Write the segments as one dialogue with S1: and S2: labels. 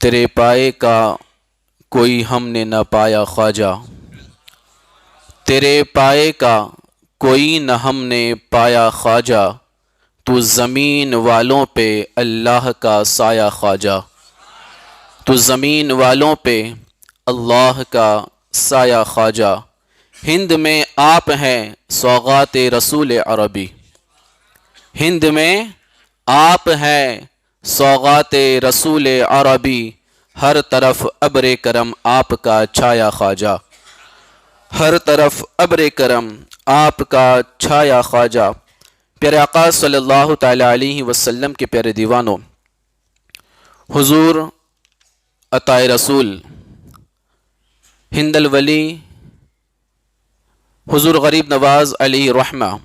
S1: تیرے پائے کا کوئی ہم نے نہ پایا خواجہ، تیرے پائے کا کوئی نہ ہم نے پایا خواجہ، تو زمین والوں پہ اللہ کا سایہ خواجہ، تو زمین والوں پہ اللہ کا سایہ خواجہ۔ ہند میں آپ ہیں سوغات رسول عربی، ہند میں آپ ہیں سوغات رسول عربی، ہر طرف ابر کرم آپ کا چھایا خواجہ، ہر طرف ابر کرم آپ کا چھایا خواجہ۔ پیارے آقا صلی اللہ تعالیٰ علیہ وسلم کے پیارے دیوانوں، حضور عطا رسول ہند الولی حضور غریب نواز علیہ رحمہ،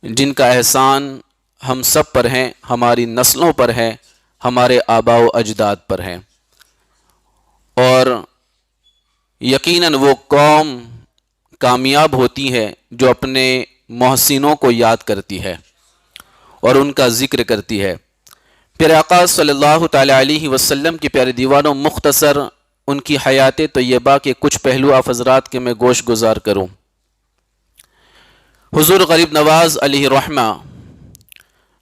S1: جن کا احسان ہم سب پر ہیں، ہماری نسلوں پر ہے، ہمارے آباء و اجداد پر ہے، اور یقیناً وہ قوم کامیاب ہوتی ہے جو اپنے محسنوں کو یاد کرتی ہے اور ان کا ذکر کرتی ہے۔ پیارے آقا صلی اللہ تعالیٰ علیہ وسلم کے پیارے دیوانوں، مختصر ان کی حیات طیبہ کے کچھ پہلو آپ حضرات کے میں گوش گزار کروں۔ حضور غریب نواز علیہ رحمہ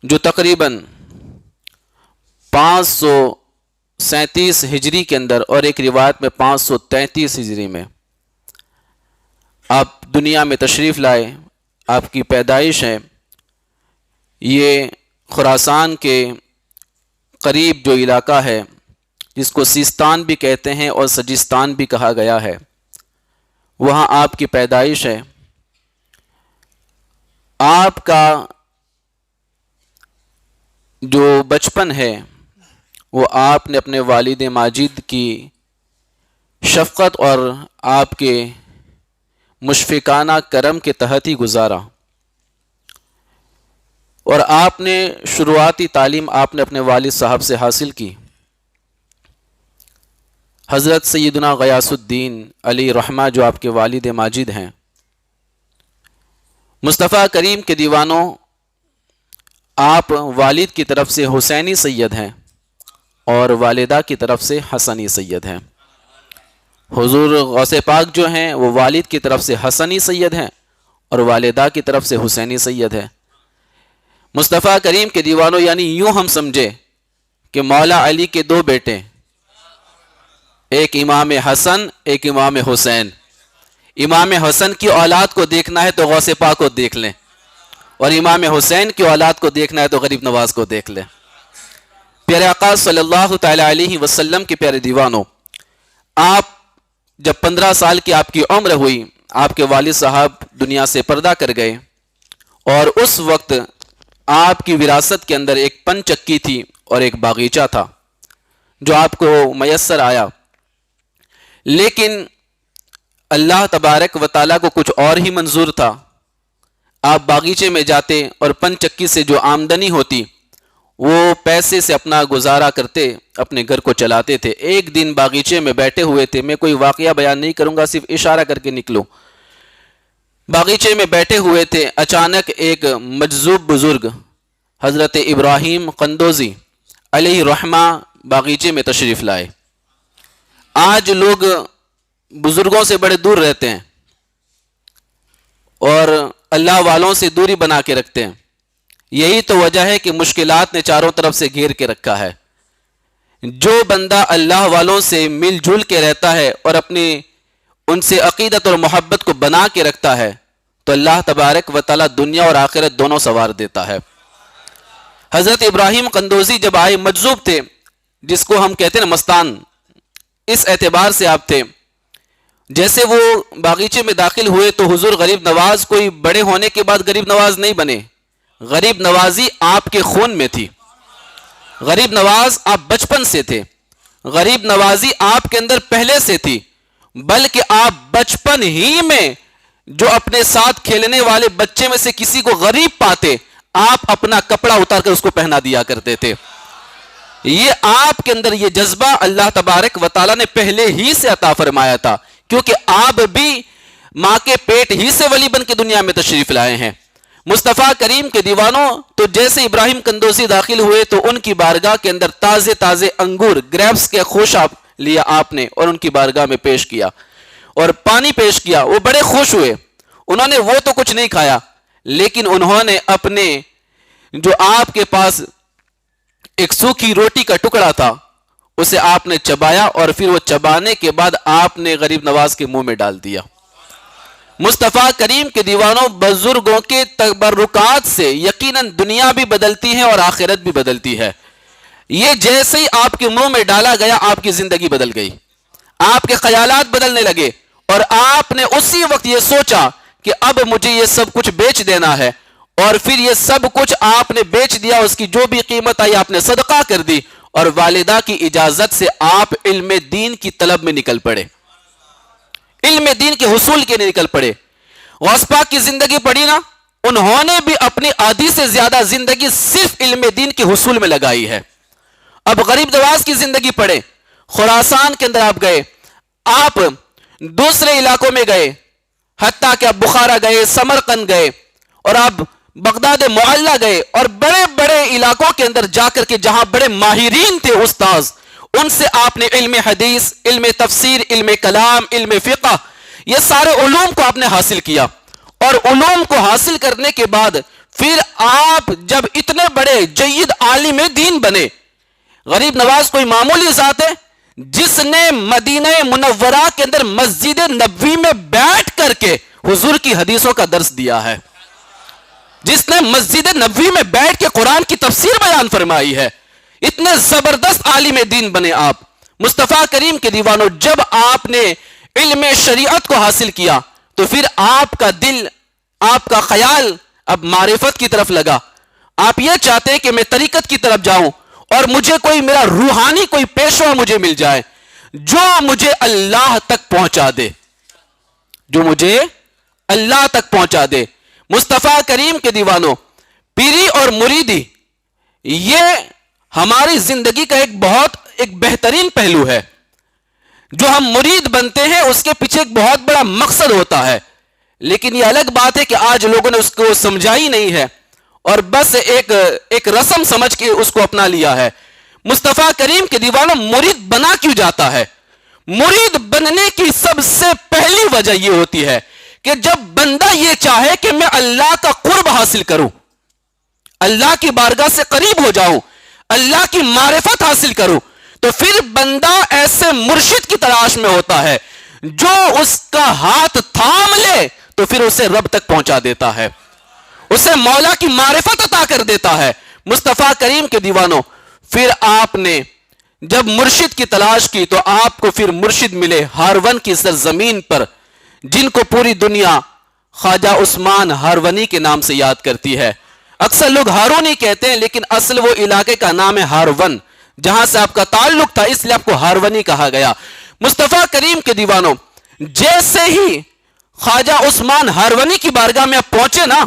S1: جو تقریباً 537 ہجری کے اندر اور ایک روایت میں 533 ہجری میں آپ دنیا میں تشریف لائے، آپ کی پیدائش ہے، یہ خراسان کے قریب جو علاقہ ہے جس کو سیستان بھی کہتے ہیں اور سجستان بھی کہا گیا ہے، وہاں آپ کی پیدائش ہے۔ آپ کا جو بچپن ہے وہ آپ نے اپنے والد ماجد کی شفقت اور آپ کے مشفقانہ کرم کے تحت ہی گزارا، اور آپ نے شروعاتی تعلیم آپ نے اپنے والد صاحب سے حاصل کی۔ حضرت سیدنا غیاث الدین علی رحمہ جو آپ کے والد ماجد ہیں، مصطفیٰ کریم کے دیوانوں، آپ والد کی طرف سے حسینی سید ہیں اور والدہ کی طرف سے حسنی سید ہیں۔ حضور غوث پاک جو ہیں وہ والد کی طرف سے حسنی سید ہیں اور والدہ کی طرف سے حسینی سید ہیں۔ مصطفیٰ کریم کے دیوانوں، یعنی یوں ہم سمجھے کہ مولا علی کے دو بیٹے، ایک امام حسن ایک امام حسین۔ امام حسن کی اولاد کو دیکھنا ہے تو غوث پاک کو دیکھ لیں، اور امام حسین کی اولاد کو دیکھنا ہے تو غریب نواز کو دیکھ لیں۔ پیارے آقا صلی اللہ تعالیٰ علیہ وسلم کے پیارے دیوانوں، آپ جب 15 سال کی آپ کی عمر ہوئی، آپ کے والد صاحب دنیا سے پردہ کر گئے، اور اس وقت آپ کی وراثت کے اندر ایک پن چکی تھی اور ایک باغیچہ تھا جو آپ کو میسر آیا، لیکن اللہ تبارک و تعالیٰ کو کچھ اور ہی منظور تھا۔ آپ باغیچے میں جاتے اور پن چکی سے جو آمدنی ہوتی وہ پیسے سے اپنا گزارا کرتے، اپنے گھر کو چلاتے تھے۔ ایک دن باغیچے میں بیٹھے ہوئے تھے، میں کوئی واقعہ بیان نہیں کروں گا، صرف اشارہ کر کے نکلو۔ باغیچے میں بیٹھے ہوئے تھے، اچانک ایک مجذوب بزرگ حضرت ابراہیم قندوزی علیہ رحمہ باغیچے میں تشریف لائے۔ آج لوگ بزرگوں سے بڑے دور رہتے ہیں اور اللہ والوں سے دوری بنا کے رکھتے ہیں، یہی تو وجہ ہے کہ مشکلات نے چاروں طرف سے گھیر کے رکھا ہے۔ جو بندہ اللہ والوں سے مل جل کے رہتا ہے اور اپنی ان سے عقیدت اور محبت کو بنا کے رکھتا ہے تو اللہ تبارک و تعالیٰ دنیا اور آخرت دونوں سنوار دیتا ہے۔ حضرت ابراہیم قندوزی جب آئے، مجذوب تھے، جس کو ہم کہتے ہیں مستان، اس اعتبار سے آپ تھے، جیسے وہ باغیچے میں داخل ہوئے تو حضور غریب نواز کوئی بڑے ہونے کے بعد غریب نواز نہیں بنے، غریب نوازی آپ کے خون میں تھی، غریب نواز آپ بچپن سے تھے، غریب نوازی آپ کے اندر پہلے سے تھی، بلکہ آپ بچپن ہی میں جو اپنے ساتھ کھیلنے والے بچے میں سے کسی کو غریب پاتے، آپ اپنا کپڑا اتار کر اس کو پہنا دیا کرتے تھے۔ یہ آپ کے اندر یہ جذبہ اللہ تبارک و تعالیٰ نے پہلے ہی سے عطا فرمایا تھا، کیونکہ آپ بھی ماں کے پیٹ ہی سے ولی بن کے دنیا میں تشریف لائے ہیں۔ مصطفیٰ کریم کے دیوانوں، تو جیسے ابراہیم قندوزی داخل ہوئے تو ان کی بارگاہ کے اندر تازے تازے انگور، گریپس کے خوشہ لیا آپ نے اور ان کی بارگاہ میں پیش کیا اور پانی پیش کیا. وہ بڑے خوش ہوئے. انہوں نے وہ تو کچھ نہیں کھایا، لیکن انہوں نے اپنے جو آپ کے پاس ایک سوکھی روٹی کا ٹکڑا تھا اسے آپ نے چبایا اور پھر وہ چبانے کے بعد آپ نے غریب نواز کے منہ میں ڈال دیا. مصطفیٰ کریم کے دیوانوں، بزرگوں کے تبرکات سے یقیناً دنیا بھی بدلتی ہے اور آخرت بھی بدلتی ہے. یہ جیسے ہی آپ کے منہ میں ڈالا گیا آپ کی زندگی بدل گئی، آپ کے خیالات بدلنے لگے اور آپ نے اسی وقت یہ سوچا کہ اب مجھے یہ سب کچھ بیچ دینا ہے، اور پھر یہ سب کچھ آپ نے بیچ دیا. اس کی جو بھی قیمت آئی آپ نے صدقہ کر دی اور والدہ کی اجازت سے آپ علم دین کی طلب میں نکل پڑے، علم دین کے حصول کے لیے نکل پڑے. غوث پاک کی زندگی پڑھی نا، انہوں نے بھی اپنی آدھی سے زیادہ زندگی صرف علم دین کے حصول میں لگائی ہے. اب غریب نواز کی زندگی پڑھے. خراسان کے اندر آپ گئے، آپ دوسرے علاقوں میں گئے، حتیٰ کہ آپ بخارا گئے، سمرقند گئے اور آپ بغداد معلیٰ گئے اور بڑے بڑے علاقوں کے اندر جا کر کے جہاں بڑے ماہرین تھے استاذ، ان سے آپ نے علم حدیث، علم تفسیر، علم کلام، علم فقہ، یہ سارے علوم کو آپ نے حاصل کیا. اور علوم کو حاصل کرنے کے بعد پھر آپ جب اتنے بڑے جید عالم دین بنے. غریب نواز کوئی معمولی ذات ہے جس نے مدینہ منورہ کے اندر مسجد نبوی میں بیٹھ کر کے حضور کی حدیثوں کا درس دیا ہے، جس نے مسجد نبوی میں بیٹھ کے قرآن کی تفسیر بیان فرمائی ہے. اتنے زبردست عالم دین بنے آپ. مصطفیٰ کریم کے دیوانوں، جب آپ نے علم شریعت کو حاصل کیا تو پھر آپ کا دل، آپ کا خیال اب معرفت کی طرف لگا. آپ یہ چاہتے ہیں کہ میں طریقت کی طرف جاؤں اور مجھے کوئی میرا روحانی کوئی پیشوا مجھے مل جائے جو مجھے اللہ تک پہنچا دے، جو مجھے اللہ تک پہنچا دے. مصطفیٰ کریم کے دیوانوں، پیری اور مریدی یہ ہماری زندگی کا ایک بہترین پہلو ہے. جو ہم مرید بنتے ہیں اس کے پیچھے ایک بہت بڑا مقصد ہوتا ہے، لیکن یہ الگ بات ہے کہ آج لوگوں نے اس کو سمجھا ہی نہیں ہے اور بس ایک رسم سمجھ کے اس کو اپنا لیا ہے. مصطفیٰ کریم کے دیوانوں، مرید بنا کیوں جاتا ہے؟ مرید بننے کی سب سے پہلی وجہ یہ ہوتی ہے کہ جب بندہ یہ چاہے کہ میں اللہ کا قرب حاصل کروں، اللہ کی بارگاہ سے قریب ہو جاؤں، اللہ کی معرفت حاصل کروں، تو پھر بندہ ایسے مرشد کی تلاش میں ہوتا ہے جو اس کا ہاتھ تھام لے تو پھر اسے رب تک پہنچا دیتا ہے، اسے مولا کی معرفت عطا کر دیتا ہے. مصطفیٰ کریم کے دیوانوں، پھر آپ نے جب مرشد کی تلاش کی تو آپ کو پھر مرشد ملے ہارون کی سرزمین پر، جن کو پوری دنیا خواجہ عثمان ہارونی کے نام سے یاد کرتی ہے. اکثر لوگ ہارونی کہتے ہیں لیکن اصل وہ علاقے کا نام ہے ہارون، جہاں سے آپ کا تعلق تھا، اس لیے آپ کو ہارونی کہا گیا. مصطفیٰ کریم کے دیوانوں، جیسے ہی خواجہ عثمان ہارونی کی بارگاہ میں آپ پہنچے نا،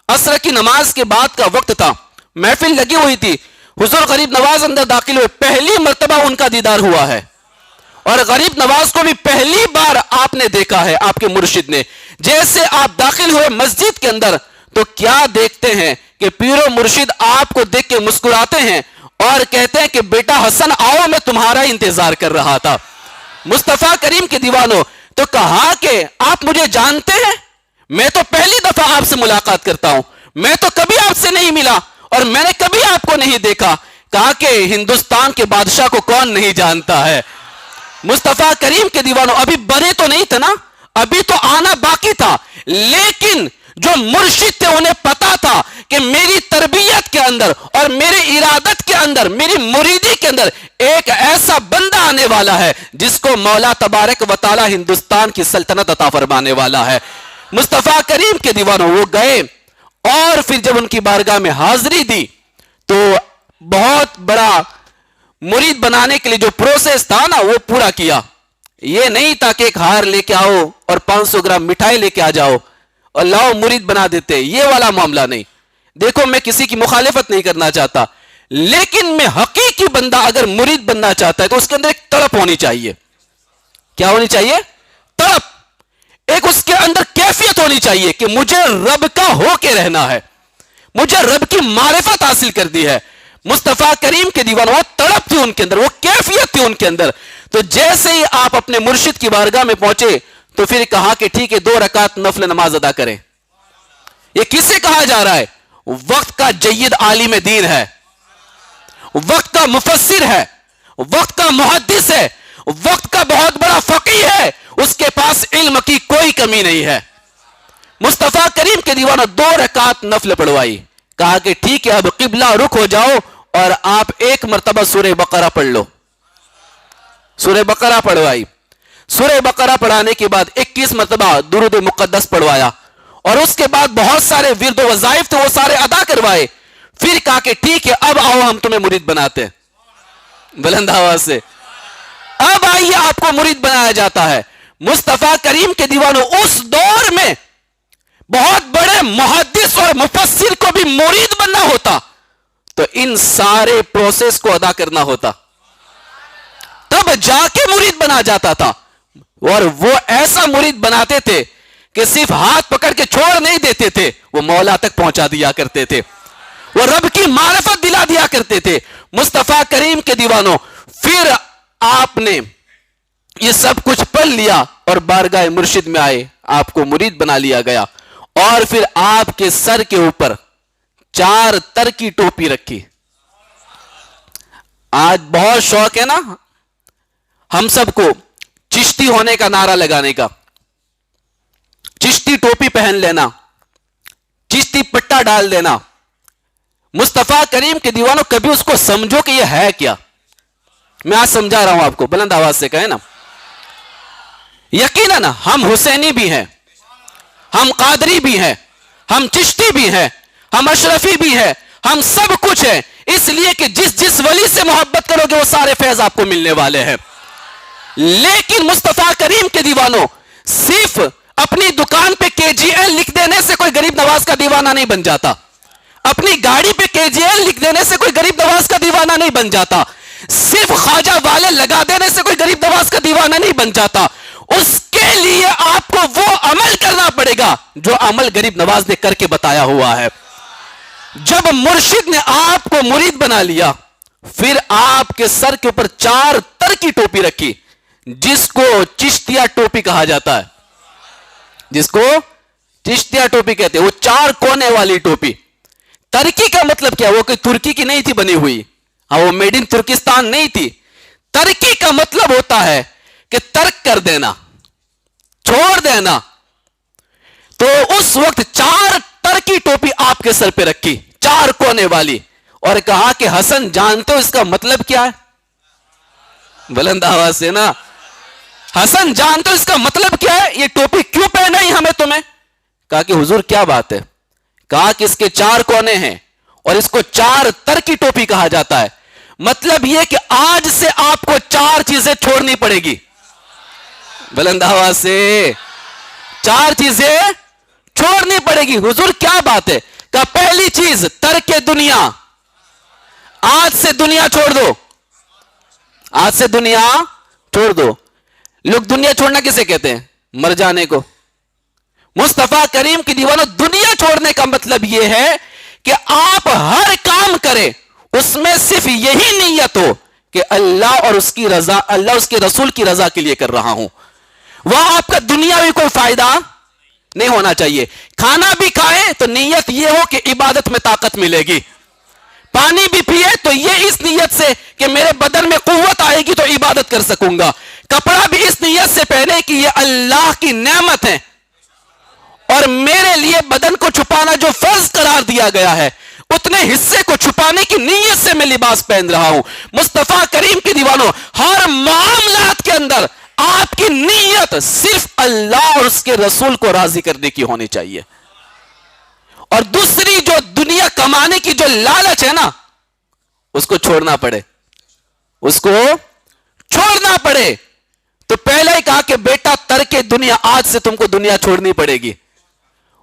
S1: عصر کی نماز کے بعد کا وقت تھا، محفل لگی ہوئی تھی، حضور غریب نواز اندر داخل ہوئے، پہلی مرتبہ ان کا دیدار ہوا ہے اور غریب نواز کو بھی پہلی بار آپ نے دیکھا ہے آپ کے مرشد نے. جیسے آپ داخل ہوئے مسجد کے اندر تو کیا دیکھتے ہیں کہ پیر و مرشد آپ کو دیکھ کے مسکراتے ہیں اور کہتے ہیں کہ بیٹا حسن آؤ، میں تمہارا انتظار کر رہا تھا. مصطفیٰ کریم کے دیوانوں، تو کہا کہ آپ مجھے جانتے ہیں؟ میں تو پہلی دفعہ آپ سے ملاقات کرتا ہوں، میں تو کبھی آپ سے نہیں ملا اور میں نے کبھی آپ کو نہیں دیکھا. کہا کہ ہندوستان کے بادشاہ کو کون نہیں جانتا ہے. مصطفیٰ کریم کے دیوانوں، ابھی بڑے تو نہیں تھے نا، ابھی تو آنا باقی تھا، لیکن جو مرشد تھے انہیں پتا تھا کہ میری تربیت کے اندر اور میری ارادت کے اندر، میری مریدی کے اندر ایک ایسا بندہ آنے والا ہے جس کو مولا تبارک و تعالی ہندوستان کی سلطنت عطا فرمانے والا ہے. مصطفیٰ کریم کے دیوانوں، وہ گئے اور پھر جب ان کی بارگاہ میں حاضری دی تو بہت بڑا مرید بنانے کے لیے جو پروسیس تھا نا وہ پورا کیا. یہ نہیں تھا کہ ایک ہار لے کے آؤ اور 500 گرام مٹھائی لے کے آ جاؤ اور لاؤ مرید بنا دیتے، یہ والا معاملہ نہیں. دیکھو میں کسی کی مخالفت نہیں کرنا چاہتا، لیکن میں حقیقی بندہ اگر مرید بننا چاہتا ہے تو اس کے اندر ایک تڑپ ہونی چاہیے. کیا ہونی چاہیے؟ تڑپ. ایک اس کے اندر کیفیت ہونی چاہیے کہ مجھے رب کا ہو کے رہنا ہے, مجھے رب کی معرفت حاصل کر دی ہے. مصطفیٰ کریم کے دیوانوں, وہ تڑپ تھی ان کے اندر, وہ کیفیت تھی ان کے اندر. تو جیسے ہی آپ اپنے مرشد کی بارگاہ میں پہنچے تو پھر کہا کہ ٹھیک ہے 2 رکعت نفل نماز ادا کریں. یہ کسے کہا جا رہا ہے؟ وقت کا جید عالم دین ہے, وقت کا مفسر ہے, وقت کا محدث ہے, وقت کا بہت بڑا فقیہ ہے, اس کے پاس علم کی کوئی کمی نہیں ہے. مصطفیٰ کریم کے دیوانوں 2 رکعت نفل پڑھوائی, کہا کہ ٹھیک ہے اب قبلہ رخ ہو جاؤ اور آپ 1 مرتبہ سورہ بقرہ پڑھ لو. سورہ بقرہ پڑھوائی. سورہ بقرہ پڑھانے کے بعد 21 مرتبہ درود مقدس پڑھوایا, اور اس کے بعد بہت سارے ورد و وظائف تھے وہ سارے ادا کروائے. پھر کہا کہ ٹھیک ہے اب آؤ ہم تمہیں مرید بناتے ہیں, بلند آواز سے, اب آئیے آپ کو مرید بنایا جاتا ہے. مصطفیٰ کریم کے دیوانوں, اس دور میں بہت بڑے محدث اور مفسر کو بھی مرید بننا ہوتا تو ان سارے پروسیس کو ادا کرنا ہوتا, تب جا کے مرید بنا جاتا تھا. اور وہ ایسا مرید بناتے تھے کہ صرف ہاتھ پکڑ کے چھوڑ نہیں دیتے تھے, وہ مولا تک پہنچا دیا کرتے تھے, وہ رب کی معرفت دلا دیا کرتے تھے. مصطفیٰ کریم کے دیوانوں, پھر آپ نے یہ سب کچھ پڑھ لیا اور بارگاہ مرشد میں آئے, آپ کو مرید بنا لیا گیا, اور پھر آپ کے سر کے اوپر 4 تر کی ٹوپی رکھی. آج بہت شوق ہے نا ہم سب کو چشتی ہونے کا نعرہ لگانے کا, چشتی ٹوپی پہن لینا, چشتی پٹا ڈال دینا. مصطفیٰ کریم کے دیوانوں, کبھی اس کو سمجھو کہ یہ ہے کیا. میں آج سمجھا رہا ہوں آپ کو, بلند آواز سے کہیں نا. یقیناً ہم حسینی بھی ہیں, ہم قادری بھی ہیں, ہم چشتی بھی ہیں, ہم اشرفی بھی ہیں, ہم سب کچھ ہیں, اس لیے کہ جس ولی سے محبت کرو گے وہ سارے فیض آپ کو ملنے والے ہیں. لیکن مصطفیٰ کریم کے دیوانوں, صرف اپنی دکان پہ KGL لکھ دینے سے کوئی غریب نواز کا دیوانہ نہیں بن جاتا, اپنی گاڑی پہ KGL لکھ دینے سے کوئی غریب نواز کا دیوانہ نہیں بن جاتا, صرف خواجہ والے لگا دینے سے کوئی غریب نواز کا دیوانہ نہیں بن جاتا. اس کے لیے آپ کو وہ عمل کرنا پڑے گا جو عمل غریب نواز نے کر کے بتایا ہوا ہے. جب مرشد نے آپ کو مرید بنا لیا, پھر آپ کے سر کے اوپر 4 تر کی ٹوپی رکھی, جس کو چشتیہ ٹوپی کہا جاتا ہے, جس کو چشتیہ ٹوپی کہتے ہیں. وہ 4 کونے والی ٹوپی. ترکی کا مطلب کیا؟ وہ کوئی ترکی کی نہیں تھی بنی ہوئی, ہاں وہ میڈ ان ترکستان نہیں تھی. ترکی کا مطلب ہوتا ہے کہ ترک کر دینا, چھوڑ دینا. تو اس وقت 4 تر کی ٹوپی آپ کے سر پہ رکھی, 4 کونے والی, اور کہا کہ حسن جانتے ہو اس کا مطلب کیا ہے؟ بلند آواز سے نا, حسن جانتے ہو اس کا مطلب کیا ہے؟ یہ ٹوپی کیوں پہنائی ہمیں تمہیں؟ کہا کہ حضور کیا بات ہے؟ کہا کہ اس کے 4 کونے ہیں اور اس کو 4 تر کی ٹوپی کہا جاتا ہے. مطلب یہ کہ آج سے آپ کو 4 چیزیں چھوڑنی پڑے گی. بلند آواز سے, 4 چیزیں چھوڑنی پڑے گی. حضور کیا بات ہے؟ کہ پہلی چیز ترک دنیا, آج سے دنیا چھوڑ دو, آج سے دنیا چھوڑ دو. لوگ دنیا چھوڑنا کسے کہتے ہیں؟ مر جانے کو. مصطفیٰ کریم کی دیوانوں, دنیا چھوڑنے کا مطلب یہ ہے کہ آپ ہر کام کریں اس میں صرف یہی نیت ہو کہ اللہ اور اس کی رضا, اللہ اس کے رسول کی رضا کے لیے کر رہا ہوں. وہاں آپ کا دنیاوی کوئی فائدہ نہیں ہونا چاہیے. کھانا بھی کھائیں تو نیت یہ ہو کہ عبادت میں طاقت ملے گی. پانی بھی پیے تو یہ اس نیت سے کہ میرے بدن میں قوت آئے گی تو عبادت کر سکوں گا. کپڑا بھی اس نیت سے پہنے کہ یہ اللہ کی نعمت ہے اور میرے لیے بدن کو چھپانا جو فرض قرار دیا گیا ہے اتنے حصے کو چھپانے کی نیت سے میں لباس پہن رہا ہوں. مصطفیٰ کریم کی دیوانوں, ہر معاملات کے اندر آپ کی نیت صرف اللہ اور اس کے رسول کو راضی کرنے کی ہونی چاہیے. اور دوسری جو دنیا کمانے کی جو لالچ ہے نا, اس کو چھوڑنا پڑے, اس کو چھوڑنا پڑے. تو پہلے ہی کہا کہ بیٹا ترک دنیا, آج سے تم کو دنیا چھوڑنی پڑے گی.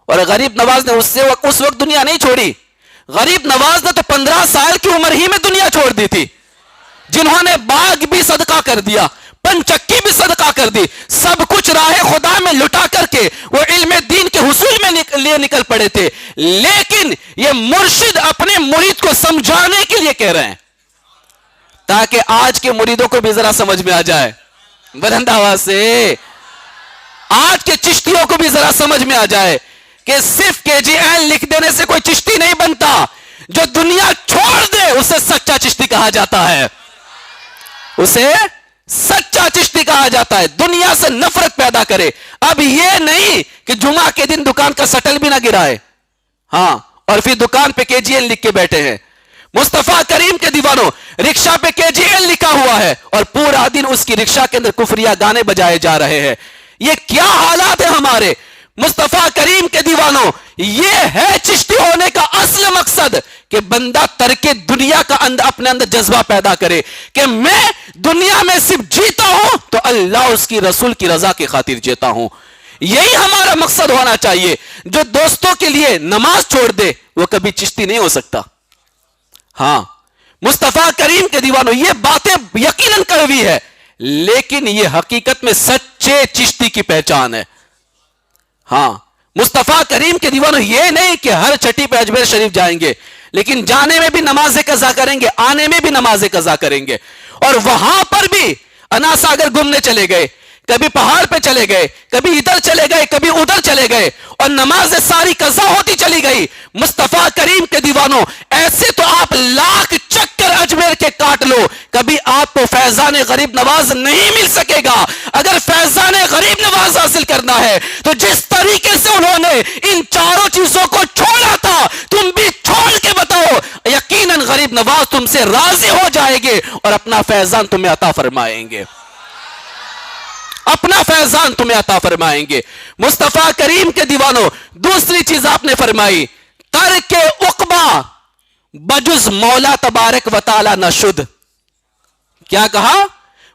S1: اور غریب نواز نے اس وقت دنیا نہیں چھوڑی. غریب نواز نے تو 15 سال کی عمر ہی میں دنیا چھوڑ دی تھی. جنہوں نے باغ بھی صدقہ کر دیا, پنچکی بھی صدقہ کر دی، سب کچھ راہ خدا میں لٹا کر کے وہ علم دین کے حصول میں لیے نکل پڑے تھے، لیکن یہ مرشد اپنے مرید کو سمجھانے کے لیے کہہ رہے ہیں تاکہ آج کے مریدوں کو بھی ذرا سمجھ میں آ جائے، بلند آواز سے آج کے چشتیوں کو بھی ذرا سمجھ میں آ جائے کہ صرف KGL لکھ دینے سے کوئی چشتی نہیں بنتا، جو دنیا چھوڑ دے اسے سچا چشتی کہا جاتا ہے، اسے سچا چشتی کہا جاتا ہے، دنیا سے نفرت پیدا کرے۔ اب یہ نہیں کہ جمعہ کے دن دکان کا سٹل بھی نہ گرائے، ہاں، اور پھر دکان پہ KGL لکھ کے بیٹھے ہیں۔ مصطفیٰ کریم کے دیوانوں، رکشہ پہ KGL لکھا ہوا ہے اور پورا دن اس کی رکشہ کے اندر کفریہ گانے بجائے جا رہے ہیں۔ یہ کیا حالات ہیں ہمارے؟ مصطفیٰ کریم کے دیوانوں، یہ ہے چشتی ہونے کا اصل مقصد کہ بندہ ترک دنیا کا اپنے اندر جذبہ پیدا کرے کہ میں دنیا میں صرف جیتا ہوں تو اللہ اس کی رسول کی رضا کی خاطر جیتا ہوں۔ یہی ہمارا مقصد ہونا چاہیے۔ جو دوستوں کے لیے نماز چھوڑ دے وہ کبھی چشتی نہیں ہو سکتا۔ ہاں، مصطفیٰ کریم کے دیوانوں، یہ باتیں یقیناً کڑوی ہے لیکن یہ حقیقت میں سچے چشتی کی پہچان ہے۔ ہاں، مصطفیٰ کریم کے دیوانوں، یہ نہیں کہ ہر چھٹی پہ اجمیر شریف جائیں گے لیکن جانے میں بھی نماز قضا کریں گے، آنے میں بھی نماز قضا کریں گے، اور وہاں پر بھی انا ساگر گھومنے چلے گئے، کبھی پہاڑ پہ چلے گئے، کبھی ادھر چلے گئے، کبھی ادھر چلے گئے، اور نماز ساری قضا ہوتی چلی گئی۔ مصطفیٰ کریم کے دیوانوں، ایسے تو آپ لاکھ چکر اجمیر کے کاٹ لو، کبھی آپ کو فیضان غریب نواز نہیں مل سکے گا۔ اگر فیضان غریب نواز حاصل کرنا ہے تو جس طریقے سے انہوں نے ان چاروں چیزوں کو چھوڑا تھا، تم بھی چھوڑ کے بتاؤ، یقیناً غریب نواز تم سے راضی ہو جائے گے اور اپنا فیضان تمہیں عطا فرمائیں گے، اپنا فیضان تمہیں عطا فرمائیں گے۔ مصطفیٰ کریم کے دیوانوں، دوسری چیز آپ نے فرمائی، ترک عقبہ بجز مولا تبارک و تعالی نہ شد۔ کیا کہا؟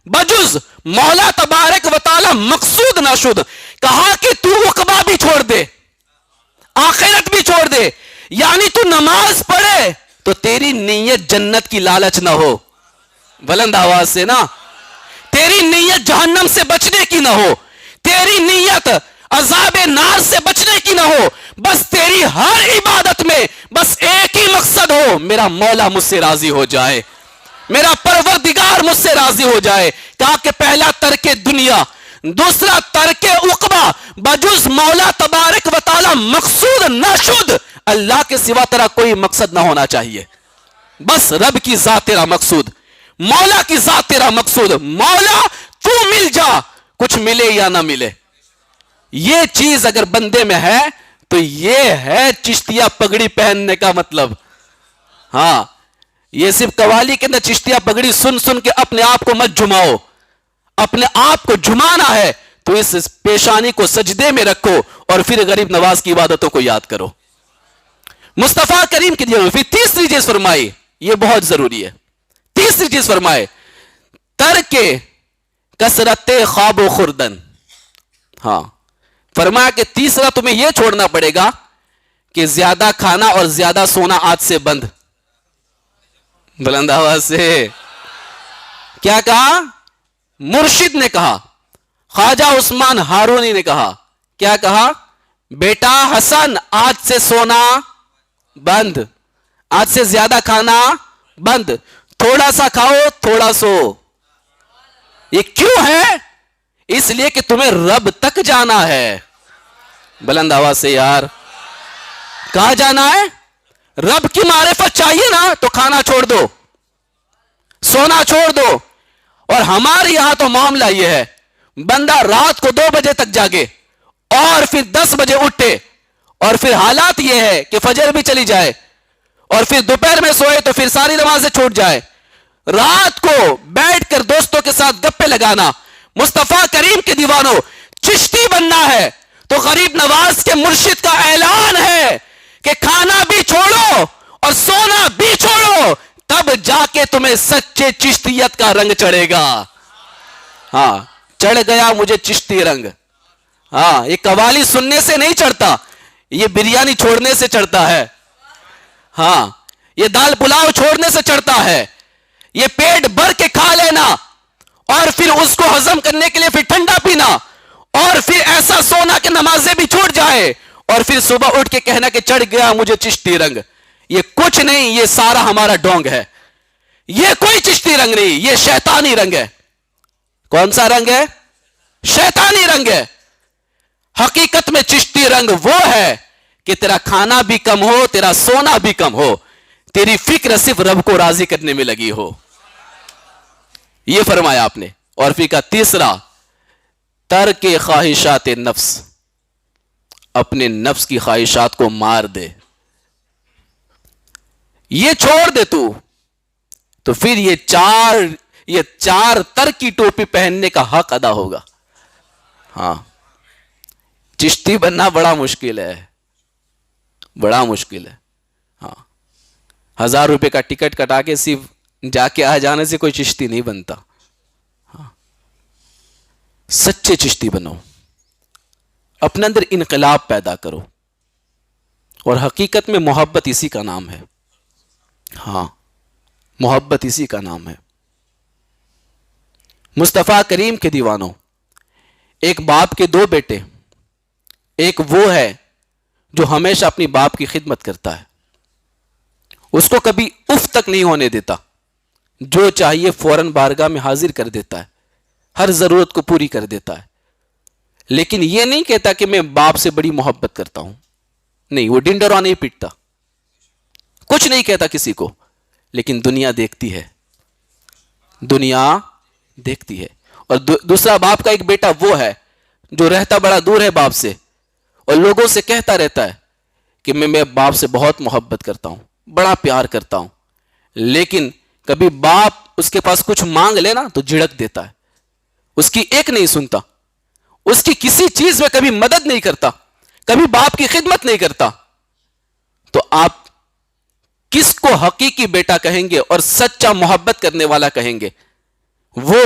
S1: بجز مولا تبارک و تعالی مقصود نہ شد۔ کہا کہ تو عقبہ بھی چھوڑ دے، آخرت بھی چھوڑ دے، یعنی تو نماز پڑھے تو تیری نیت جنت کی لالچ نہ ہو، بلند آواز سے نا، تیری نیت جہنم سے بچنے کی نہ ہو، تیری نیت عذاب نار سے بچنے کی نہ ہو، بس تیری ہر عبادت میں بس ایک ہی مقصد ہو، میرا مولا مجھ سے راضی ہو جائے، میرا پروردگار مجھ سے راضی ہو جائے۔ کہا کہ پہلا ترک دنیا، دوسرا ترک عقبہ بجز مولا تبارک و تعالی مقصود نہ شد، اللہ کے سوا تیرا کوئی مقصد نہ ہونا چاہیے، بس رب کی ذات تیرا مقصود، مولا کی ذات تیرا مقصود، مولا تو مل جا، کچھ ملے یا نہ ملے۔ یہ چیز اگر بندے میں ہے تو یہ ہے چشتیہ پگڑی پہننے کا مطلب۔ ہاں، یہ صرف قوالی کے اندر چشتیہ پگڑی سن سن کے اپنے آپ کو مت جھماؤ، اپنے آپ کو جھمانا ہے تو اس پیشانی کو سجدے میں رکھو اور پھر غریب نواز کی عبادتوں کو یاد کرو۔ مصطفیٰ کریم کی دیوانوں، پھر تیسری چیز فرمائی، یہ بہت ضروری ہے، تیسری چیز فرمائے، ترک کثرت خواب و خوردن۔ ہاں، فرمایا کہ تیسرا تمہیں یہ چھوڑنا پڑے گا کہ زیادہ کھانا اور زیادہ سونا آج سے بند۔ بلند آواز سے کیا کہا؟ مرشد نے کہا، خواجہ عثمان ہارونی نے کہا، کیا کہا؟ بیٹا حسن، آج سے سونا بند، آج سے زیادہ کھانا بند، تھوڑا سا کھاؤ تھوڑا سو۔ یہ کیوں ہے؟ اس لیے کہ تمہیں رب تک جانا ہے۔ بلند آواز سے یار، کہاں جانا ہے؟ رب کی معرفت چاہیے نا، تو کھانا چھوڑ دو، سونا چھوڑ دو۔ اور ہمارے یہاں تو معاملہ یہ ہے، بندہ رات کو 2 بجے تک جاگے اور پھر 10 بجے اٹھے، اور پھر حالات یہ ہے کہ فجر بھی چلی جائے اور پھر دوپہر میں سوئے تو پھر ساری نمازیں چھوٹ جائے، رات کو بیٹھ کر دوستوں کے ساتھ گپے لگانا۔ مصطفیٰ کریم کے دیوانوں، چشتی بننا ہے تو غریب نواز کے مرشد کا اعلان ہے کہ کھانا بھی چھوڑو اور سونا بھی چھوڑو، تب جا کے تمہیں سچے چشتیت کا رنگ چڑھے گا۔ ہاں، چڑھ گیا مجھے چشتی رنگ۔ ہاں، یہ قوالی سننے سے نہیں چڑھتا، یہ بریانی چھوڑنے سے چڑھتا ہے۔ ہاں، یہ دال پلاؤ چھوڑنے سے چڑھتا ہے، یہ پیٹ بھر کے کھا لینا اور پھر اس کو ہضم کرنے کے لیے پھر ٹھنڈا پینا، اور پھر ایسا سونا کہ نمازیں بھی چھوٹ جائے، اور پھر صبح اٹھ کے کہنا کہ چڑھ گیا مجھے چشتی رنگ. یہ کچھ نہیں، یہ سارا ہمارا ڈونگ ہے. یہ کوئی چشتی رنگ نہیں، یہ شیطانی رنگ ہے. کون سا رنگ ہے؟ شیطانی رنگ ہے. حقیقت میں چشتی رنگ وہ ہے کہ تیرا کھانا بھی کم ہو، تیرا سونا بھی کم ہو، تیری فکر صرف رب کو راضی کرنے میں لگی ہو. یہ فرمایا آپ نے. اور پھر کا تیسرا، ترک خواہشات نفس، اپنے نفس کی خواہشات کو مار دے، یہ چھوڑ دے تو پھر یہ چار ترک کی ٹوپی پہننے کا حق ادا ہوگا. ہاں، چشتی بننا بڑا مشکل ہے، بڑا مشکل ہے. ہاں، 1000 روپے کا ٹکٹ کٹا کے صرف جا کے آ جانے سے کوئی چشتی نہیں بنتا. ہاں، سچے چشتی بنو، اپنے اندر انقلاب پیدا کرو، اور حقیقت میں محبت اسی کا نام ہے. ہاں، محبت اسی کا نام ہے. مصطفیٰ کریم کے دیوانوں، ایک باپ کے 2 بیٹے، ایک وہ ہے جو ہمیشہ اپنی باپ کی خدمت کرتا ہے، اس کو کبھی اف تک نہیں ہونے دیتا، جو چاہیے فوراً بارگاہ میں حاضر کر دیتا ہے، ہر ضرورت کو پوری کر دیتا ہے. لیکن یہ نہیں کہتا کہ میں باپ سے بڑی محبت کرتا ہوں، نہیں، وہ ڈنڈورا نہیں پیٹتا، کچھ نہیں کہتا کسی کو. لیکن دنیا دیکھتی ہے، دنیا دیکھتی ہے. اور دوسرا باپ کا ایک بیٹا وہ ہے جو رہتا بڑا دور ہے باپ سے، اور لوگوں سے کہتا رہتا ہے کہ میں باپ سے بہت محبت کرتا ہوں، بڑا پیار کرتا ہوں. لیکن کبھی باپ اس کے پاس کچھ مانگ لے نا تو جھڑک دیتا ہے، اس کی ایک نہیں سنتا، اس کی کسی چیز میں کبھی مدد نہیں کرتا، کبھی باپ کی خدمت نہیں کرتا. تو آپ کس کو حقیقی بیٹا کہیں گے اور سچا محبت کرنے والا کہیں گے؟ وہ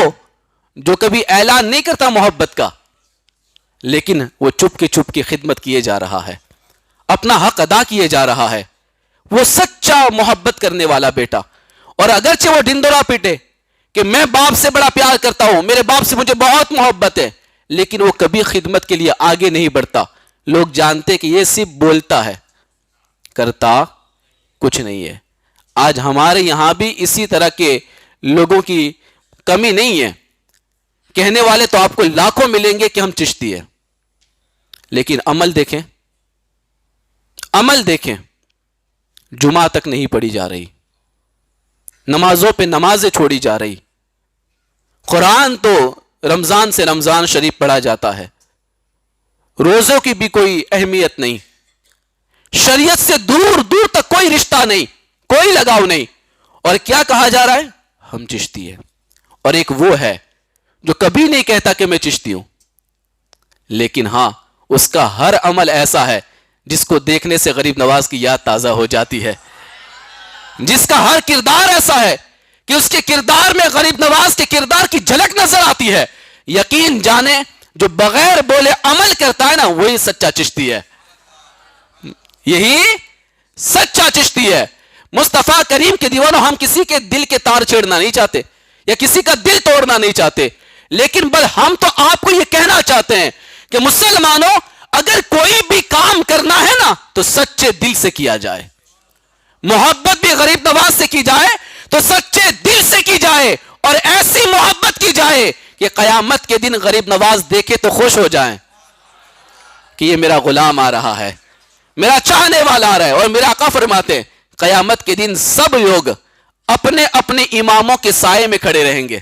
S1: جو کبھی اعلان نہیں کرتا محبت کا، لیکن وہ چپ کے خدمت کیے جا رہا ہے، اپنا حق ادا کیے جا رہا ہے. وہ سچا محبت کرنے والا بیٹا. اور اگرچہ وہ ڈنڈورا پیٹے کہ میں باپ سے بڑا پیار کرتا ہوں، میرے باپ سے مجھے بہت محبت ہے، لیکن وہ کبھی خدمت کے لیے آگے نہیں بڑھتا. لوگ جانتے کہ یہ صرف بولتا ہے، کرتا کچھ نہیں ہے. آج ہمارے یہاں بھی اسی طرح کے لوگوں کی کمی نہیں ہے. کہنے والے تو آپ کو لاکھوں ملیں گے کہ ہم چشتی ہیں، لیکن عمل دیکھیں، عمل دیکھیں. جمعہ تک نہیں پڑھی جا رہی، نمازوں پہ نمازیں چھوڑی جا رہی، قرآن تو رمضان سے رمضان شریف پڑھا جاتا ہے، روزوں کی بھی کوئی اہمیت نہیں، شریعت سے دور دور تک کوئی رشتہ نہیں، کوئی لگاؤ نہیں. اور کیا کہا جا رہا ہے؟ ہم چشتی ہیں. اور ایک وہ ہے جو کبھی نہیں کہتا کہ میں چشتی ہوں، لیکن ہاں، اس کا ہر عمل ایسا ہے جس کو دیکھنے سے غریب نواز کی یاد تازہ ہو جاتی ہے، جس کا ہر کردار ایسا ہے کہ اس کے کردار میں غریب نواز کے کردار کی جھلک نظر آتی ہے. یقین جانے جو بغیر بولے عمل کرتا ہے نا، وہی سچا چشتی ہے، یہی سچا چشتی ہے. مصطفیٰ کریم کے دیوانوں، ہم کسی کے دل کے تار چھیڑنا نہیں چاہتے یا کسی کا دل توڑنا نہیں چاہتے، لیکن بل ہم تو آپ کو یہ کہنا چاہتے ہیں کہ مسلمانوں، اگر کوئی بھی کام کرنا ہے نا تو سچے دل سے کیا جائے. محبت بھی غریب نواز سے کی جائے تو سچے دل سے کی جائے، اور ایسی محبت کی جائے کہ قیامت کے دن غریب نواز دیکھے تو خوش ہو جائیں کہ یہ میرا غلام آ رہا ہے، میرا چاہنے والا آ رہا ہے. اور میرا آقا فرماتے ہیں قیامت کے دن سب لوگ اپنے اپنے اماموں کے سائے میں کھڑے رہیں گے،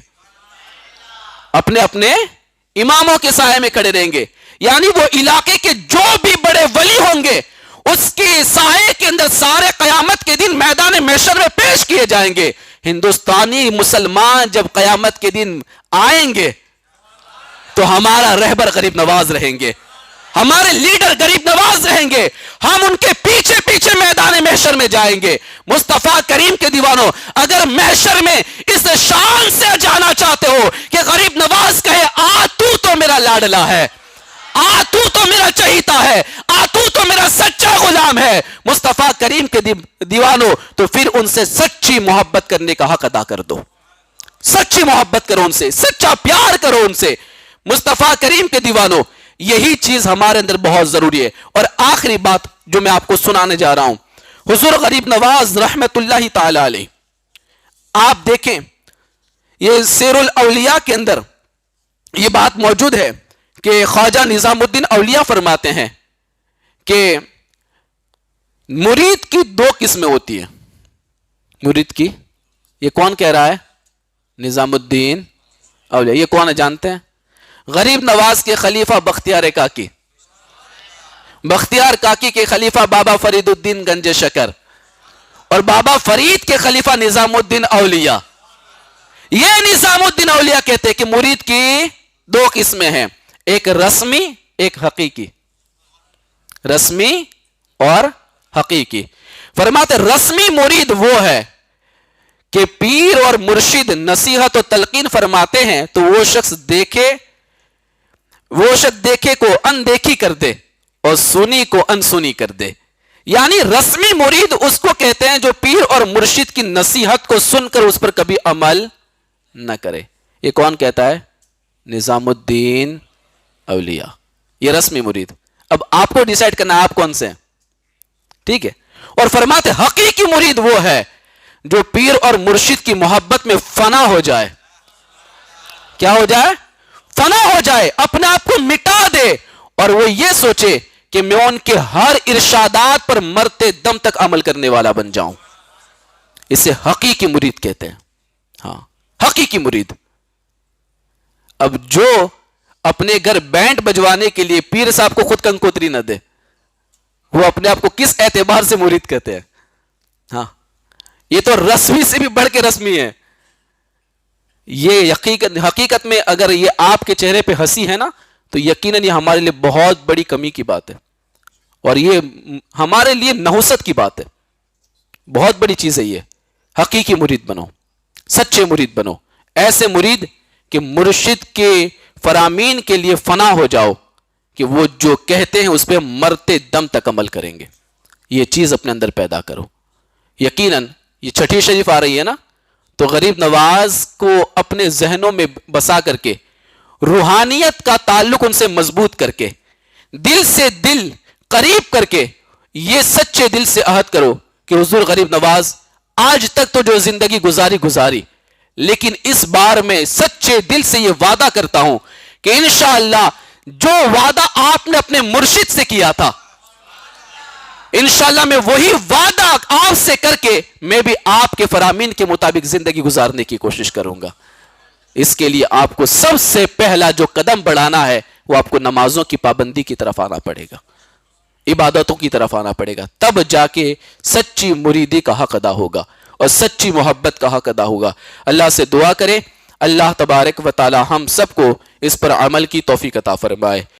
S1: اپنے اپنے اماموں کے سائے میں کھڑے رہیں گے. یعنی وہ علاقے کے جو بھی بڑے ولی ہوں گے، اس کے سائے کے اندر سارے قیامت کے دن میدان محشر میں پیش کیے جائیں گے. ہندوستانی مسلمان جب قیامت کے دن آئیں گے تو ہمارا رہبر غریب نواز رہیں گے، ہمارے لیڈر غریب نواز رہیں گے، ہم ان کے پیچھے پیچھے میدان محشر میں جائیں گے. مصطفیٰ کریم کے دیوانوں، اگر محشر میں اس شان سے جانا چاہتے ہو کہ غریب نواز کہے تو میرا لاڈلا ہے، تو میرا چہیتا ہے، تو میرا سچا غلام ہے، مصطفیٰ کریم کے دیوانوں، تو پھر ان سے سچی محبت کرنے کا حق ادا کر دو. سچی محبت کرو ان سے, سچا پیار کرو ان سے. مصطفیٰ کریم کے دیوانوں, یہی چیز ہمارے اندر بہت ضروری ہے. اور آخری بات جو میں آپ کو سنانے جا رہا ہوں, حضور غریب نواز رحمت اللہ تعالی علیہ, آپ دیکھیں یہ سیر الاولیاء کے اندر یہ بات موجود ہے کہ خواجہ نظام الدین اولیاء فرماتے ہیں کہ مرید کی دو قسمیں ہوتی ہیں. مرید کی, یہ کون کہہ رہا ہے؟ نظام الدین اولیاء. یہ کون ہے جانتے ہیں؟ غریب نواز کے خلیفہ بختیار کاکی, بختیار کاکی کے خلیفہ بابا فرید الدین گنج شکر, اور بابا فرید کے خلیفہ نظام الدین اولیاء. یہ نظام الدین اولیاء کہتے ہیں کہ مرید کی دو قسمیں ہیں, ایک رسمی ایک حقیقی. رسمی اور حقیقی. فرماتے رسمی مرید وہ ہے کہ پیر اور مرشد نصیحت و تلقین فرماتے ہیں تو وہ شخص دیکھے کو اندیکھی کر دے اور سنی کو انسنی کر دے. یعنی رسمی مرید اس کو کہتے ہیں جو پیر اور مرشد کی نصیحت کو سن کر اس پر کبھی عمل نہ کرے. یہ کون کہتا ہے؟ نظام الدین اولیاء. یہ رسمی مرید. اب آپ کو ڈیسائیڈ کرنا ہے آپ کون سے ہیں, ٹھیک ہے. اور فرماتے حقیقی مرید وہ ہے جو پیر اور مرشد کی محبت میں فنا ہو جائے. کیا ہو جائے؟ فنا ہو جائے, اپنے آپ کو مٹا دے اور وہ یہ سوچے کہ میں ان کے ہر ارشادات پر مرتے دم تک عمل کرنے والا بن جاؤں. اسے حقیقی مرید کہتے ہیں. ہاں, حقیقی مرید. اب جو اپنے گھر بینڈ بجوانے کے لیے پیر صاحب کو خود کنکوتری نہ دے, وہ اپنے آپ کو کس اعتبار سے مرید کہتے ہیں؟ ہاں, یہ تو رسمی سے بھی بڑھ کے رسمی ہے. یہ حقیقت میں اگر یہ آپ کے چہرے پہ ہنسی ہے نا تو یقیناً یہ ہمارے لیے بہت بڑی کمی کی بات ہے, اور یہ ہمارے لیے نحوست کی بات ہے. بہت بڑی چیز ہے یہ. حقیقی مرید بنو, سچے مرید بنو, ایسے مرید کہ مرشد کے فرامین کے لیے فنا ہو جاؤ کہ وہ جو کہتے ہیں اس پہ مرتے دم تک عمل کریں گے. یہ چیز اپنے اندر پیدا کرو. یقیناً یہ چھٹی شریف آ رہی ہے نا, تو غریب نواز کو اپنے ذہنوں میں بسا کر کے, روحانیت کا تعلق ان سے مضبوط کر کے, دل سے دل قریب کر کے, یہ سچے دل سے عہد کرو کہ حضور غریب نواز آج تک تو جو زندگی گزاری, لیکن اس بار میں سچے دل سے یہ وعدہ کرتا ہوں کہ انشاءاللہ جو وعدہ آپ نے اپنے مرشد سے کیا تھا, انشاءاللہ میں وہی وعدہ آپ سے کر کے میں بھی آپ کے فرامین کے مطابق زندگی گزارنے کی کوشش کروں گا. اس کے لیے آپ کو سب سے پہلا جو قدم بڑھانا ہے وہ آپ کو نمازوں کی پابندی کی طرف آنا پڑے گا, عبادتوں کی طرف آنا پڑے گا. تب جا کے سچی مریدی کا حق ادا ہوگا اور سچی محبت کا حق ادا ہوگا. اللہ سے دعا کریں اللہ تبارک و تعالی ہم سب کو اس پر عمل کی توفیق عطا فرمائے.